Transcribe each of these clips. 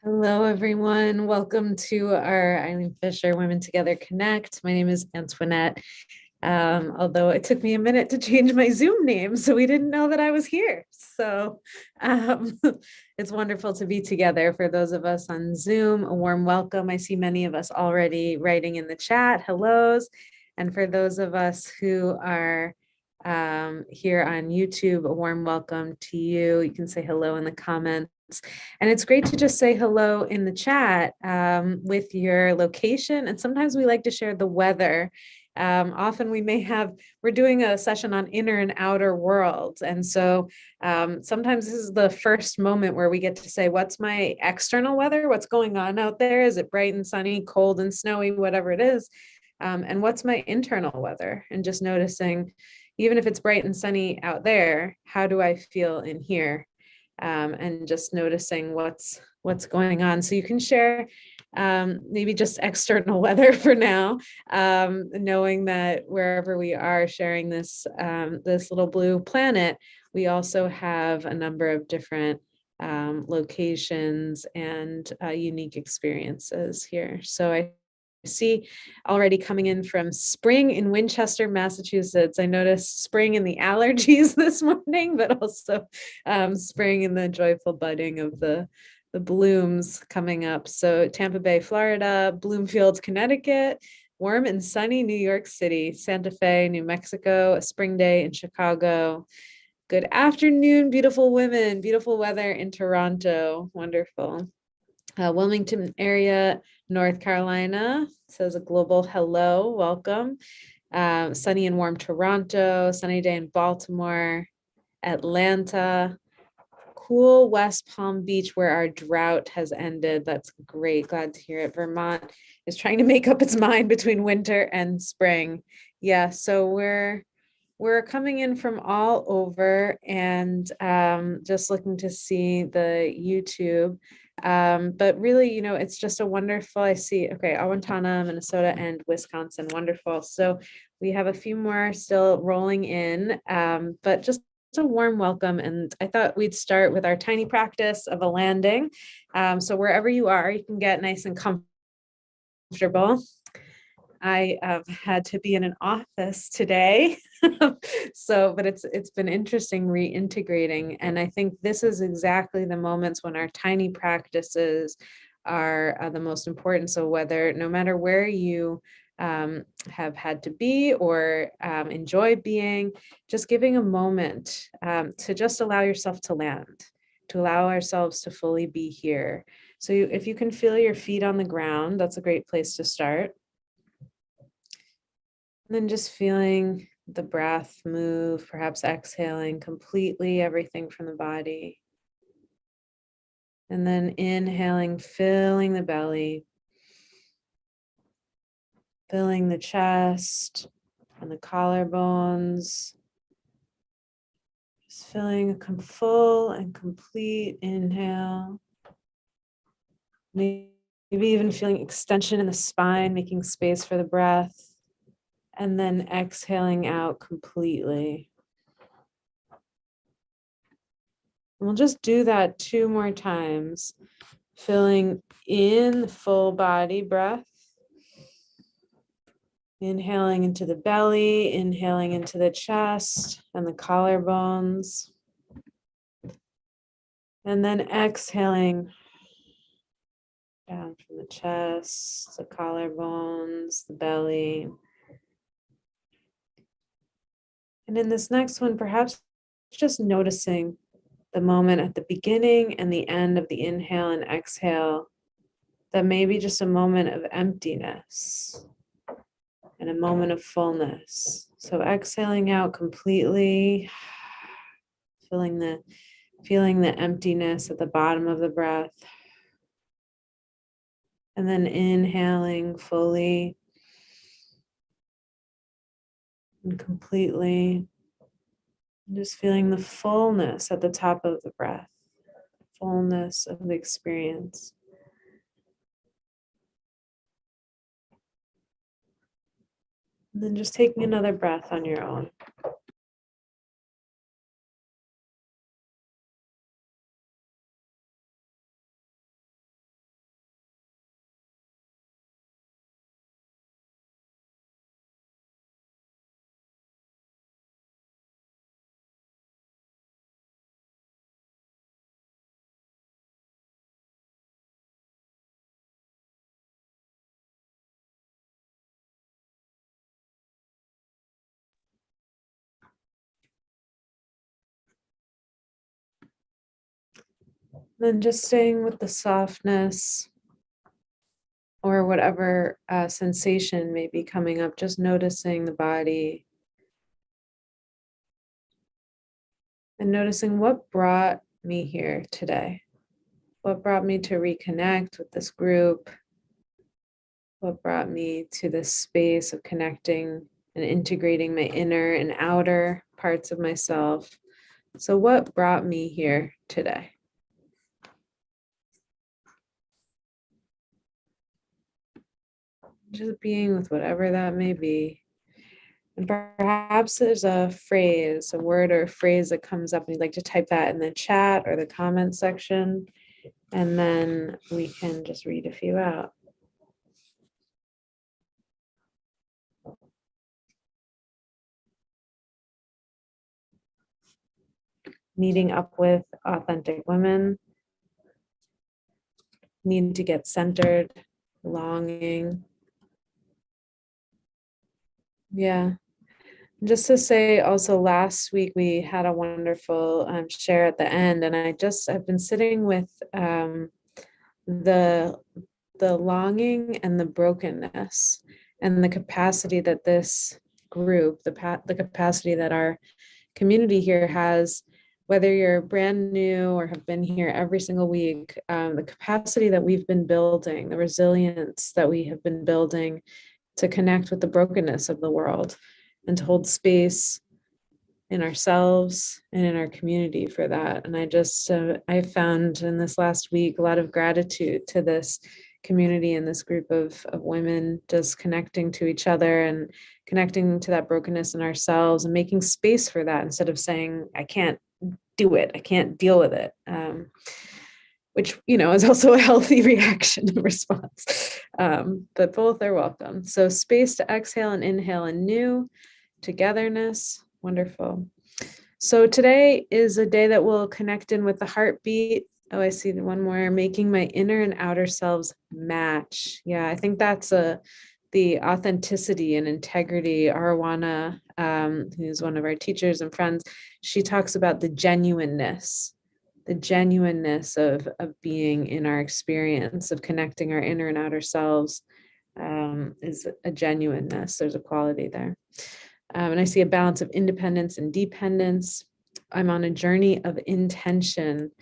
Hello, everyone. Welcome to our Eileen Fisher Women Together Connect. My name is Antoinette. Although it took me a minute to change my Zoom name, so we didn't know that I was here. So it's wonderful to be together. For those of us on Zoom, a warm welcome. I see many of us already writing in the chat, hellos. And for those of us who are here on YouTube, a warm welcome to you. You can say hello in the comments. And it's great to just say hello in the chat with your location. And sometimes we like to share the weather. Often we're doing a session on inner and outer worlds. And so sometimes this is the first moment where we get to say, what's my external weather? What's going on out there? Is it bright and sunny, cold and snowy, whatever it is? And what's my internal weather? And just noticing, even if it's bright and sunny out there, how do I feel in here? And just noticing what's going on. So you can share maybe just external weather for now, knowing that wherever we are sharing this little blue planet, we also have a number of different locations and unique experiences here. So I see already coming in from Spring in Winchester, Massachusetts. I noticed spring in the allergies this morning, but also spring in the joyful budding of the blooms coming up. So Tampa Bay, Florida, Bloomfield, Connecticut, warm and sunny New York City, Santa Fe, New Mexico, a spring day in Chicago. Good afternoon, beautiful women, beautiful weather in Toronto. Wonderful. Wilmington area, North Carolina, says a global hello, welcome. Sunny and warm Toronto, sunny day in Baltimore, Atlanta, cool West Palm Beach where our drought has ended. That's great, glad to hear it. Vermont is trying to make up its mind between winter and spring. Yeah, so we're coming in from all over and just looking to see the YouTube. But really, it's just a wonderful, I see, okay, Owatonna, Minnesota, and Wisconsin, wonderful. So we have a few more still rolling in, but just a warm welcome. And I thought we'd start with our tiny practice of a landing. So wherever you are, you can get nice and comfortable. I had to be in an office today. But it's been interesting reintegrating. And I think this is exactly the moments when our tiny practices are the most important. So no matter where you have had to be or enjoy being, just giving a moment to just allow yourself to land, to allow ourselves to fully be here. So if you can feel your feet on the ground, that's a great place to start. And then just feeling the breath move, perhaps exhaling completely everything from the body. And then inhaling, filling the belly, filling the chest and the collarbones. Just feeling a full and complete inhale. Maybe even feeling extension in the spine, making space for the breath. And then exhaling out completely. And we'll just do that 2 more times, filling in full body breath, inhaling into the belly, inhaling into the chest and the collarbones, and then exhaling down from the chest, the collarbones, the belly. And in this next one, perhaps just noticing the moment at the beginning and the end of the inhale and exhale, that may be just a moment of emptiness and a moment of fullness. So exhaling out completely, feeling the emptiness at the bottom of the breath, and then inhaling fully and completely, and just feeling the fullness at the top of the breath, fullness of the experience. And then just taking another breath on your own. Then just staying with the softness or whatever sensation may be coming up, just noticing the body and noticing what brought me here today, what brought me to reconnect with this group, what brought me to this space of connecting and integrating my inner and outer parts of myself. So what brought me here today? Just being with whatever that may be. And perhaps there's a phrase, a word or a phrase that comes up and you'd like to type that in the chat or the comment section, and then we can just read a few out. Meeting up with authentic women, need to get centered, longing. Yeah. Just to say also, last week we had a wonderful share at the end, and I've been sitting with the longing and the brokenness and the capacity that this group, the capacity that our community here has, whether you're brand new or have been here every single week, the capacity that we've been building, the resilience that we have been building to connect with the brokenness of the world and to hold space in ourselves and in our community for that. And I found in this last week a lot of gratitude to this community and this group of women just connecting to each other and connecting to that brokenness in ourselves and making space for that instead of saying, I can't do it, I can't deal with it. Which, is also a healthy reaction and response. But both are welcome. So space to exhale and inhale anew, togetherness, wonderful. So today is a day that will connect in with the heartbeat. Oh, I see one more, making my inner and outer selves match. Yeah, I think that's the authenticity and integrity. Arwana, who's one of our teachers and friends, she talks about the genuineness of being in our experience, of connecting our inner and outer selves, is a genuineness. There's a quality there. And I see a balance of independence and dependence. I'm on a journey of intention.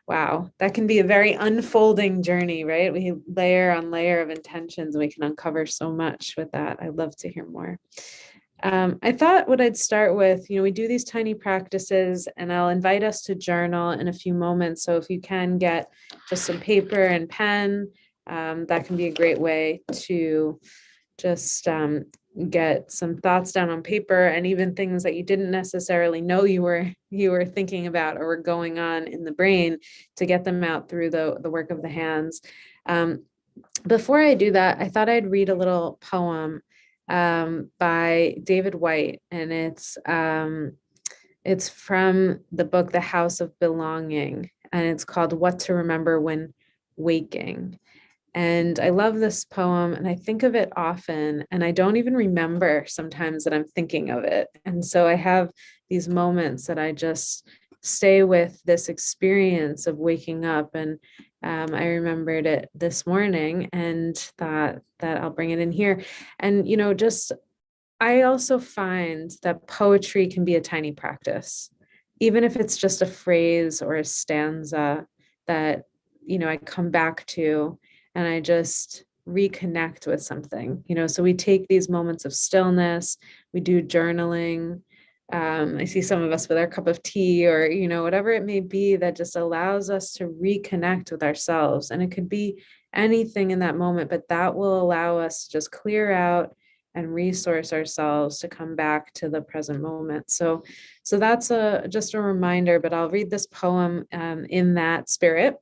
Wow, that can be a very unfolding journey, right? We layer on layer of intentions, and we can uncover so much with that. I'd love to hear more. I thought what I'd start with, we do these tiny practices, and I'll invite us to journal in a few moments. So if you can get just some paper and pen, that can be a great way to just get some thoughts down on paper, and even things that you didn't necessarily know you were thinking about or were going on in the brain, to get them out through the work of the hands. Before I do that, I thought I'd read a little poem by David White, and it's from the book The House of Belonging, and it's called What to Remember When Waking. And I love this poem, and I think of it often, and I don't even remember sometimes that I'm thinking of it. And so I have these moments that I just stay with this experience of waking up. And I remembered it this morning and thought that I'll bring it in here. And, I also find that poetry can be a tiny practice, even if it's just a phrase or a stanza that, I come back to, and I just reconnect with something, so we take these moments of stillness, we do journaling. I see some of us with our cup of tea, or, whatever it may be, that just allows us to reconnect with ourselves. And it could be anything in that moment, but that will allow us to just clear out and resource ourselves to come back to the present moment. So that's just a reminder, but I'll read this poem in that spirit.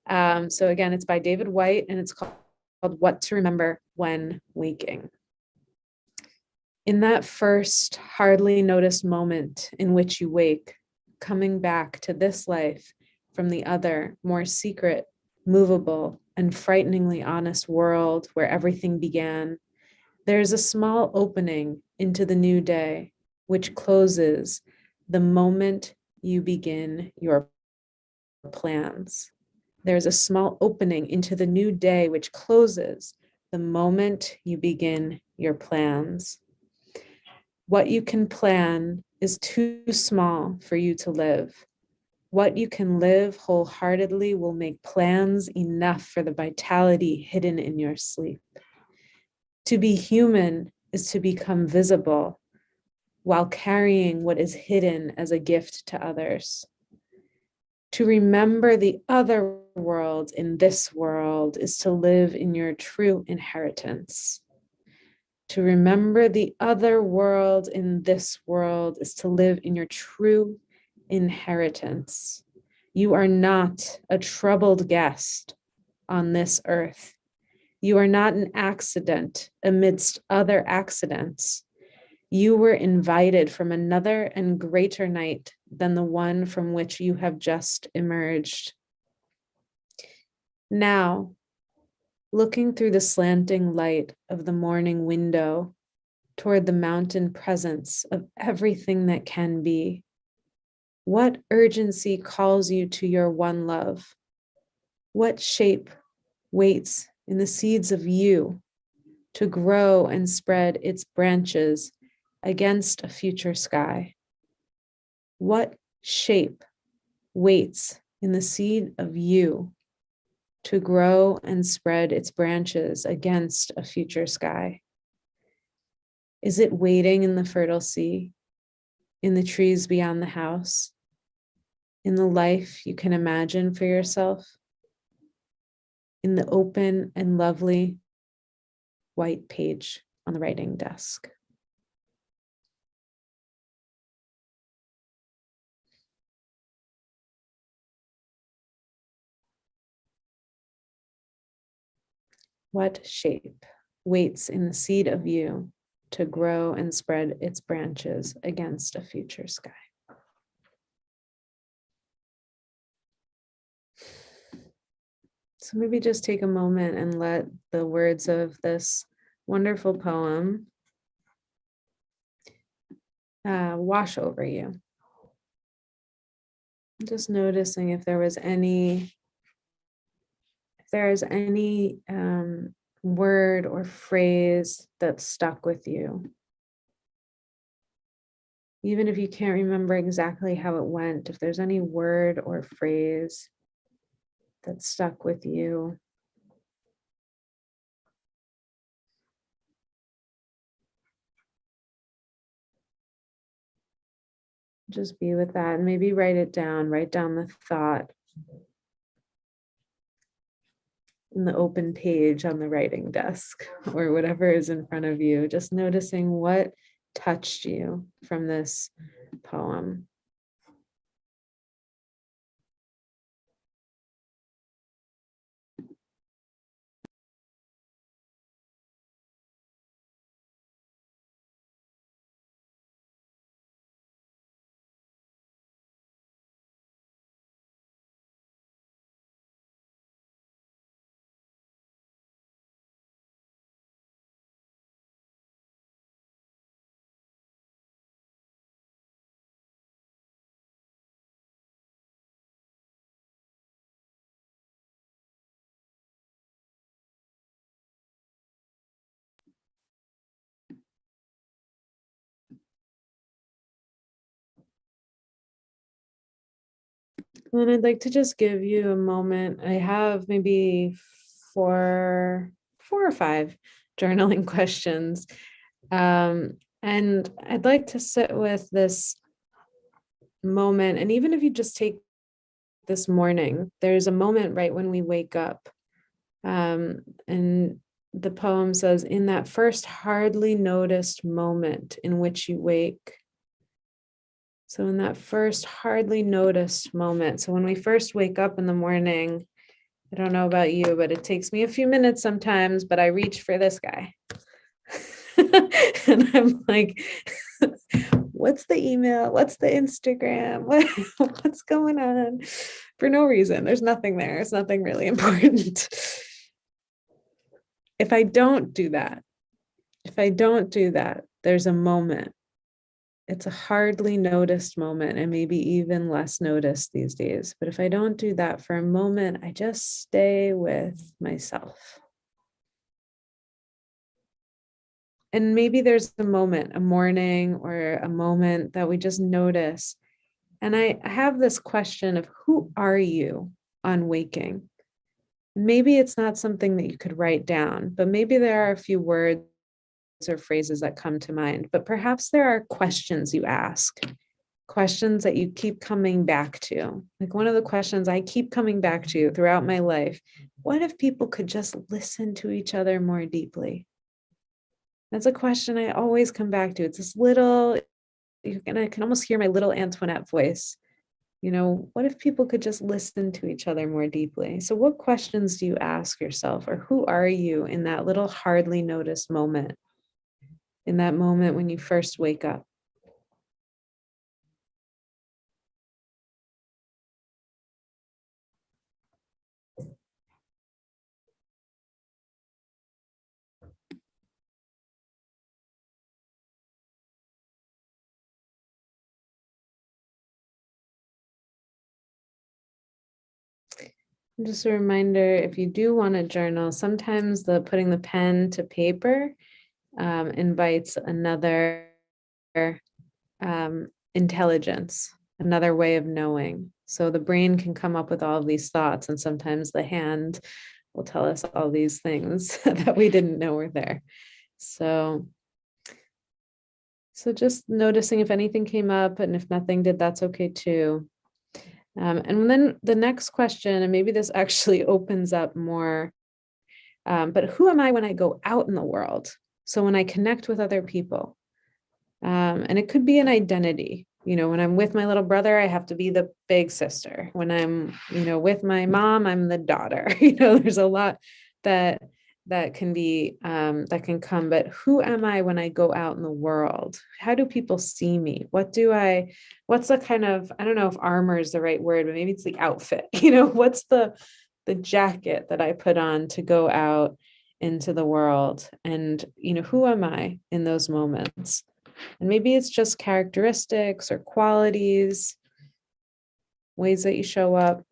So again, it's by David White, and it's called What to Remember When Waking. In that first hardly noticed moment in which you wake, coming back to this life from the other, more secret, movable, and frighteningly honest world where everything began, there is a small opening into the new day, which closes the moment you begin your plans. There's a small opening into the new day, which closes the moment you begin your plans. What you can plan is too small for you to live. What you can live wholeheartedly will make plans enough for the vitality hidden in your sleep. To be human is to become visible while carrying what is hidden as a gift to others. To remember the other world in this world is to live in your true inheritance. To remember the other world in this world is to live in your true inheritance. You are not a troubled guest on this earth. You are not an accident amidst other accidents. You were invited from another and greater night than the one from which you have just emerged. Now, looking through the slanting light of the morning window toward the mountain presence of everything that can be, what urgency calls you to your one love? What shape waits in the seeds of you to grow and spread its branches against a future sky? What shape waits in the seed of you to grow and spread its branches against a future sky? Is it waiting in the fertile sea, in the trees beyond the house, in the life you can imagine for yourself, in the open and lovely white page on the writing desk. What shape waits in the seed of you to grow and spread its branches against a future sky? So maybe just take a moment and let the words of this wonderful poem wash over you. Just noticing if there was any word or phrase that stuck with you. Even if you can't remember exactly how it went, if there's any word or phrase that stuck with you. Just be with that and maybe write it down, write down the thought in the open page on the writing desk or whatever is in front of you, just noticing what touched you from this poem. And I'd like to just give you a moment. I have maybe four or five journaling questions. And I'd like to sit with this moment. And even if you just take this morning, there's a moment right when we wake up. And the poem says, in that first hardly noticed moment in which you wake. So in that first hardly noticed moment. So when we first wake up in the morning, I don't know about you, but it takes me a few minutes sometimes, but I reach for this guy. And I'm like, what's the email? What's the Instagram? What's going on? For no reason. There's nothing there. It's nothing really important. If I don't do that, there's a moment. It's a hardly noticed moment and maybe even less noticed these days. But if I don't do that for a moment, I just stay with myself. And maybe there's a moment, a morning or a moment that we just notice. And I have this question of who are you on waking? Maybe it's not something that you could write down, but maybe there are a few words or phrases that come to mind, but perhaps there are questions you ask, questions that you keep coming back to. Like one of the questions I keep coming back to throughout my life, what if people could just listen to each other more deeply? That's a question I always come back to. It's this little, I can almost hear my little Antoinette voice. What if people could just listen to each other more deeply? So what questions do you ask yourself, or who are you in that little hardly noticed moment? In that moment when you first wake up. Just a reminder, if you do want to journal, sometimes putting the pen to paper invites another intelligence, another way of knowing. So the brain can come up with all of these thoughts, and sometimes the hand will tell us all these things that we didn't know were there. So just noticing if anything came up, and if nothing did, that's okay too. And then the next question, and maybe this actually opens up more But who am I when I go out in the world? So when I connect with other people, and it could be an identity. When I'm with my little brother, I have to be the big sister. When I'm, with my mom, I'm the daughter. There's a lot that can be that can come. But who am I when I go out in the world? How do people see me? What's the kind of, I don't know if armor is the right word, but maybe it's the outfit. What's the jacket that I put on to go out into the world? And who am I in those moments? And maybe it's just characteristics or qualities, ways that you show up.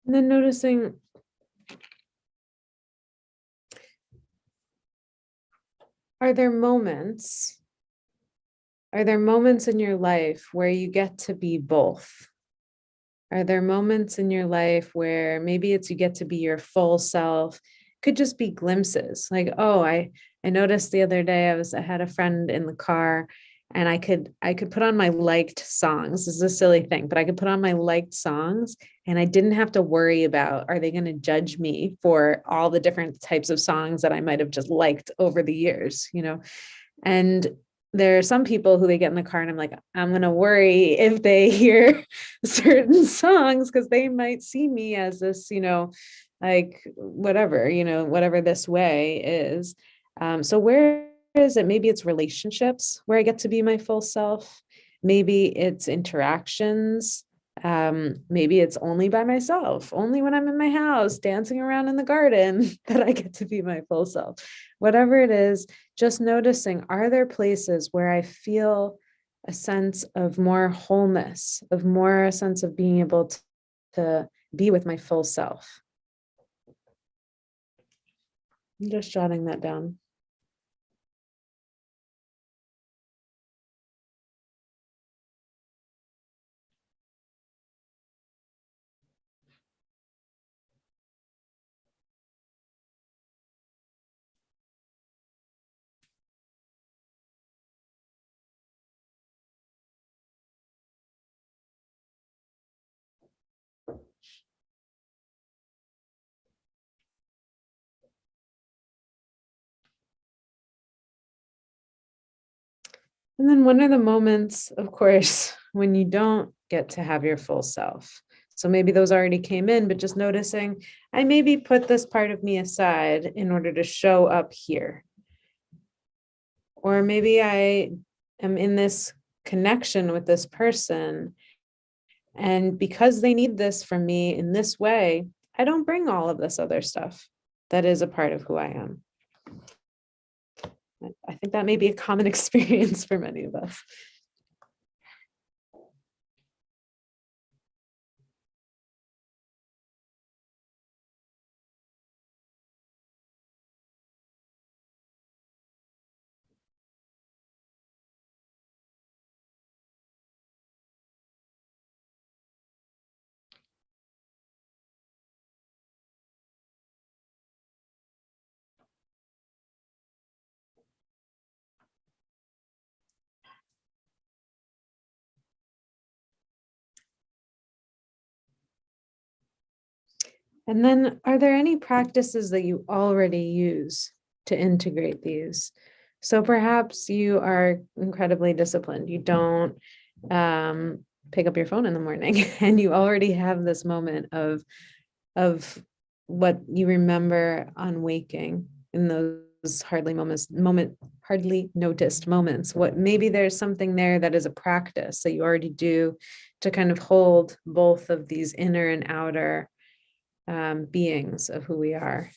And then noticing, are there moments in your life where you get to be both? Are there moments in your life where maybe it's you get to be your full self? Could just be glimpses. Like, oh, I noticed the other day I had a friend in the car, and I could put on my liked songs. This is a silly thing, but I could put on my liked songs, and I didn't have to worry about, are they going to judge me for all the different types of songs that I might have just liked over the years. And there are some people who they get in the car and I'm like, I'm going to worry if they hear certain songs because they might see me as this, like whatever this way is. So where is it? Maybe it's relationships where I get to be my full self. Maybe it's interactions. Maybe it's only by myself, only when I'm in my house, dancing around in the garden that I get to be my full self. Whatever it is, just noticing, are there places where I feel a sense of more wholeness, of more a sense of being able to be with my full self? I'm just jotting that down. And then when are the moments, of course, when you don't get to have your full self? So maybe those already came in, but just noticing, I maybe put this part of me aside in order to show up here. Or maybe I am in this connection with this person, and because they need this from me in this way, I don't bring all of this other stuff that is a part of who I am. I think that may be a common experience for many of us. And then, are there any practices that you already use to integrate these? So perhaps you are incredibly disciplined. You don't pick up your phone in the morning and you already have this moment of of what you remember on waking in those hardly noticed moments. What maybe there's something there that is a practice that you already do to kind of hold both of these inner and outer beings of who we are.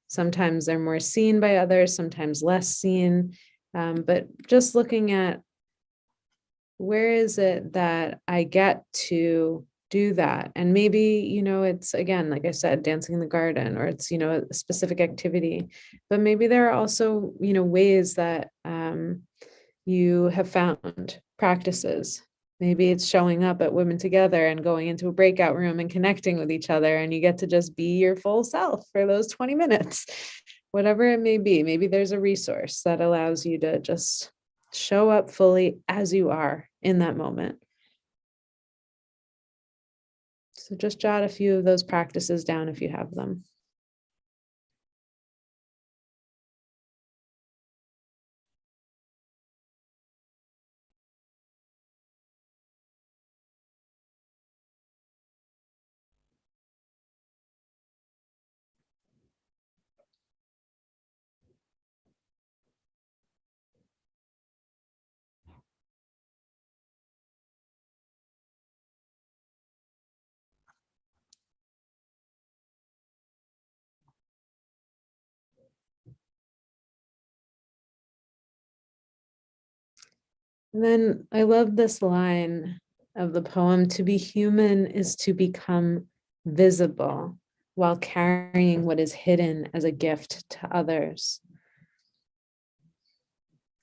Sometimes they're more seen by others, sometimes less seen. But just looking at where is it that I get to do that? And maybe, it's again, like I said, dancing in the garden, or it's, a specific activity. But maybe there are also, ways that you have found practices. Maybe it's showing up at Women Together and going into a breakout room and connecting with each other, and you get to just be your full self for those 20 minutes, whatever it may be. Maybe there's a resource that allows you to just show up fully as you are in that moment. So just jot a few of those practices down if you have them. And then I love this line of the poem: to be human is to become visible while carrying what is hidden as a gift to others.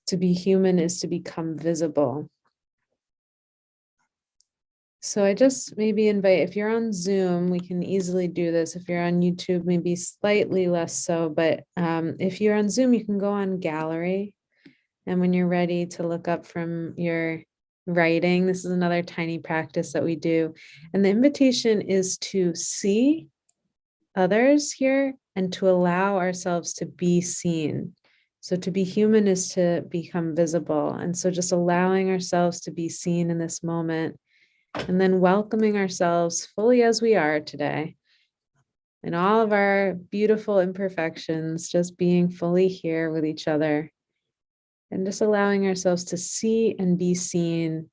To be human is to become visible. So I just maybe invite, if you're on Zoom, we can easily do this. If you're on YouTube, maybe slightly less so, but if you're on Zoom, you can go on gallery. And when you're ready to look up from your writing, this is another tiny practice that we do. And the invitation is to see others here and to allow ourselves to be seen. So to be human is to become visible. And so just allowing ourselves to be seen in this moment, and then welcoming ourselves fully as we are today, and all of our beautiful imperfections, just being fully here with each other, and just allowing ourselves to see and be seen,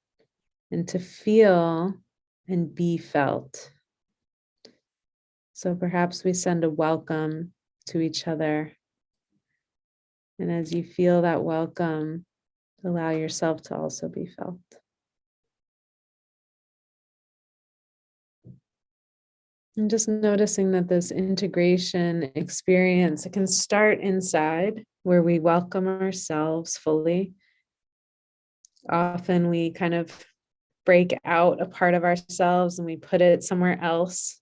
and to feel and be felt. So perhaps we send a welcome to each other. And as you feel that welcome, allow yourself to also be felt. And just noticing that this integration experience, it can start inside where we welcome ourselves fully. Often we kind of break out a part of ourselves and we put it somewhere else,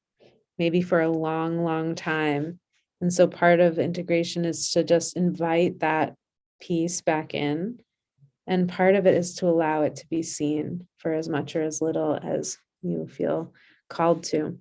maybe for a long, long time. And so part of integration is to just invite that piece back in. And part of it is to allow it to be seen for as much or as little as you feel called to.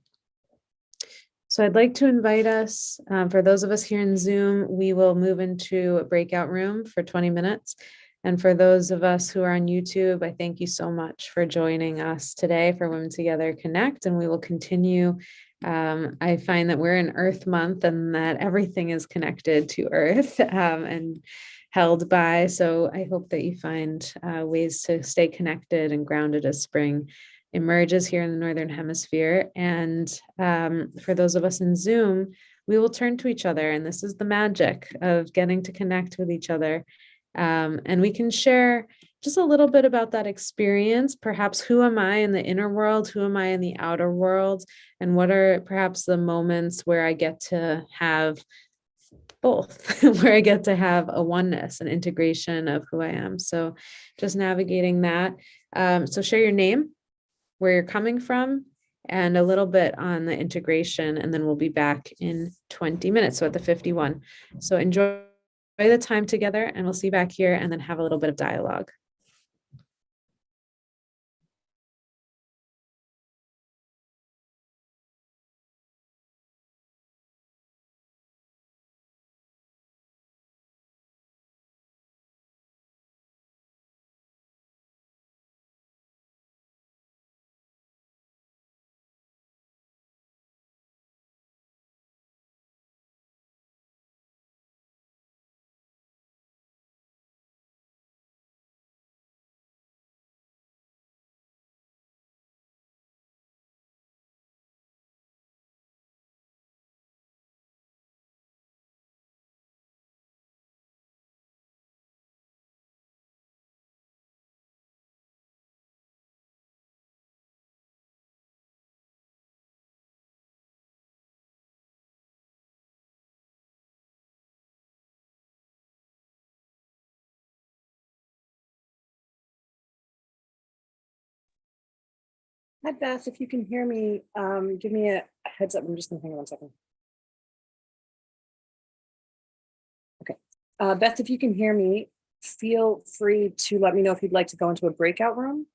So I'd like to invite us, for those of us here in Zoom, we will move into a breakout room for 20 minutes. And for those of us who are on YouTube, I thank you so much for joining us today for Women Together Connect, and we will continue. I find that we're in Earth Month and that everything is connected to Earth and held by. So I hope that you find ways to stay connected and grounded as spring emerges here in the Northern Hemisphere. And for those of us in Zoom, we will turn to each other. And this is the magic of getting to connect with each other. And we can share just a little bit about that experience. Perhaps who am I in the inner world? Who am I in the outer world? And what are perhaps the moments where I get to have both, where I get to have a oneness, an integration of who I am. So just navigating that. So share your name, where you're coming from, and a little bit on the integration, and then we'll be back in 20 minutes, so at the 51. So enjoy the time together, and we'll see you back here, and then have a little bit of dialogue. Hi, Beth. If you can hear me, give me a heads up. I'm just gonna hang on 1 second. Okay. Beth, if you can hear me, feel free to let me know if you'd like to go into a breakout room.